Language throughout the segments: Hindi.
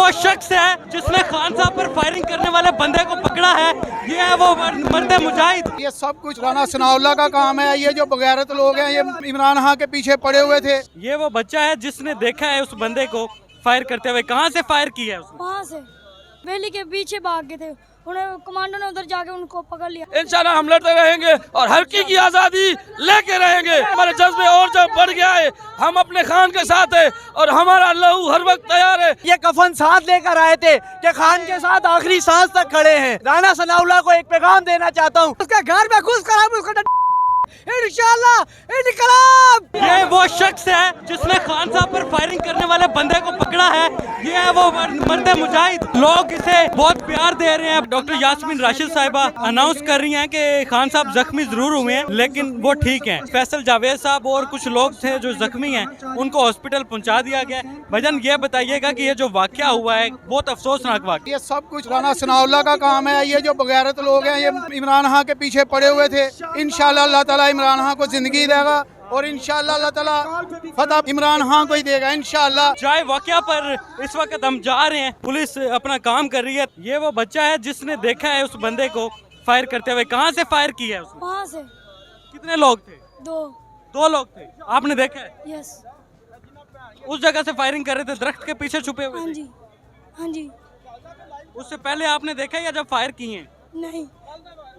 वो शख्स है जिसने खान साहब पर फायरिंग करने वाले बंदे को पकड़ा है। ये है वो मर्द मुजाहिद। ये सब कुछ राना सनाउल्लाह का काम है। ये जो बगैरत लोग हैं, ये इमरान खान के पीछे पड़े हुए थे। ये वो बच्चा है जिसने देखा है उस बंदे को फायर करते हुए। कहाँ से फायर किया है उसने? वहाँ से वैली के पीछे भाग गए थे, उन्हें कमांडो ने उधर जाके उनको पकड़ लिया। इंशाल्लाह हम लड़ते रहेंगे और हर की आज़ादी लेके रहेंगे। हमारे जज्बे और जब बढ़ गया है, हम अपने खान के साथ है और हमारा लहू हर वक्त तैयार है। ये कफन साथ लेकर आए थे कि खान के साथ आखिरी सांस तक खड़े हैं। राना सनाउल्लाह को एक पैगाम देना चाहता हूँ, उसके घर में घुस कर हम उसको इंशाल्लाह इनकलाब। ये वो शख्स है जिसने खान साहब पर फायरिंग करने वाले बंदे को पकड़ा है। ये है वो मर्द मुजाहिद। लोग इसे बहुत प्यार दे रहे हैं। डॉक्टर यास्मीन राशिद साहिबा अनाउंस कर रही हैं कि खान साहब जख्मी जरूर हुए हैं लेकिन वो ठीक हैं। फैसल जावेद साहब और कुछ लोग थे जो जख्मी हैं, उनको हॉस्पिटल पहुंचा दिया गया। भजन ये बताइएगा कि ये जो वाकया हुआ है बहुत अफसोसनाक वाकया। ये सब कुछ राना सनाउल्लाह का काम है। ये जो बगैरत लोग हैं, ये इमरान खान के पीछे पड़े हुए थे। इंशाल्लाह अल्लाह ताला इमरान खान को जिंदगी देगा और इंशाल्लाह अल्लाह ताला फतह इमरान खान को ही देगा इंशाल्लाह। चाहे वाकया पर इस वक्त हम जा रहे हैं, पुलिस अपना काम कर रही है। ये वो बच्चा है जिसने देखा है उस बंदे को फायर करते हुए। कहाँ से फायर किया है उसने? वहाँ से कितने लोग थे? दो लोग थे। आपने देखा है? यस। उस जगह से फायरिंग कर रहे थे, दरख्त के पीछे छुपे हुए हाँ थे। जी, हाँ जी। उससे पहले आपने देखा या जब फायर किए हैं? नहीं,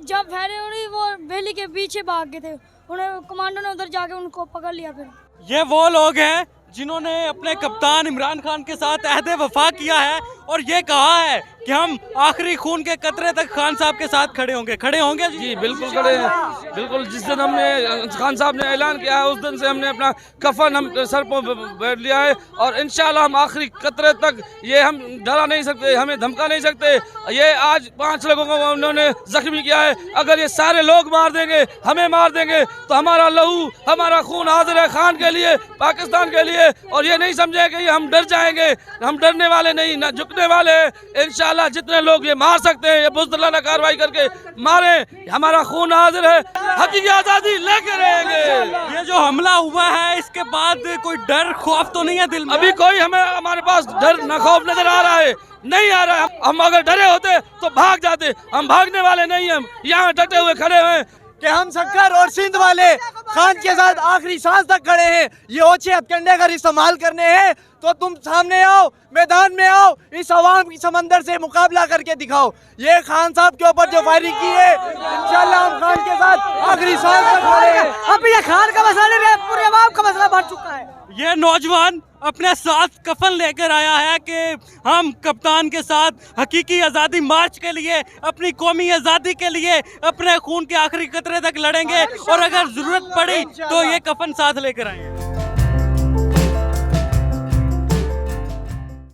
जब फैले उड़ी वो वैली के पीछे भाग गए थे, उन्हें कमांडो ने उधर जाके उनको पकड़ लिया। फिर ये वो लोग हैं जिन्होंने अपने कप्तान इमरान खान के साथ अहद वफा किया है और ये कहा है कि हम आखिरी खून के कतरे तक खान साहब के साथ खड़े होंगे जी बिल्कुल खड़े हैं। बिल्कुल जिस दिन हमने खान साहब ने ऐलान किया है उस दिन से हमने अपना कफन हम सर पर बैठ लिया है और इंशाल्लाह हम आखिरी कतरे तक ये हम डरा नहीं सकते, हमें धमका नहीं सकते। ये आज 5 लोगों को उन्होंने जख्मी किया है। अगर ये सारे लोग मार देंगे, हमें मार देंगे तो हमारा लहू हमारा खून हाजिर है खान के लिए, पाकिस्तान के लिए। और ये नहीं समझे कि ये हम डर जाएंगे, हम डरने वाले नहीं, न झुकने वाले हैं। इंशाल्लाह जितने लोग ये मार सकते हैं ये बुज़दिलाना कार्रवाई करके मारे। हमारा खून हाजिर है, हकीकी आज़ादी लेके रहेंगे। ये जो हमला हुआ है इसके बाद कोई डर खौफ तो नहीं है दिल में? अभी कोई हमारे पास डर न खौफ नजर आ रहा है, नहीं आ रहा है। हम अगर डरे होते तो भाग जाते, हम भागने वाले नहीं, हम यहाँ डटे हुए खड़े हुए कि हम सक्कर और सिंध वाले खान के साथ आखिरी सांस तक खड़े हैं। ये ओछे हथकंडे अगर इस्तेमाल करने हैं तो तुम सामने आओ, मैदान में आओ, इस अवाम की समंदर से मुकाबला करके दिखाओ। ये खान साहब के ऊपर जो फायरिंग की है इंशाल्लाह हम खान के साथ आखिरी सांस तक खड़े हैं। अब ये खान का मसला नहीं, पूरे अवाम का मसला बढ़ चुका है। ये नौजवान अपने साथ कफन लेकर आया है कि हम कप्तान के साथ हकीकी आज़ादी मार्च के लिए, अपनी कौमी आज़ादी के लिए अपने खून के आखिरी कतरे तक लड़ेंगे और अगर जरूरत पड़ी तो ये कफन साथ लेकर आएंगे।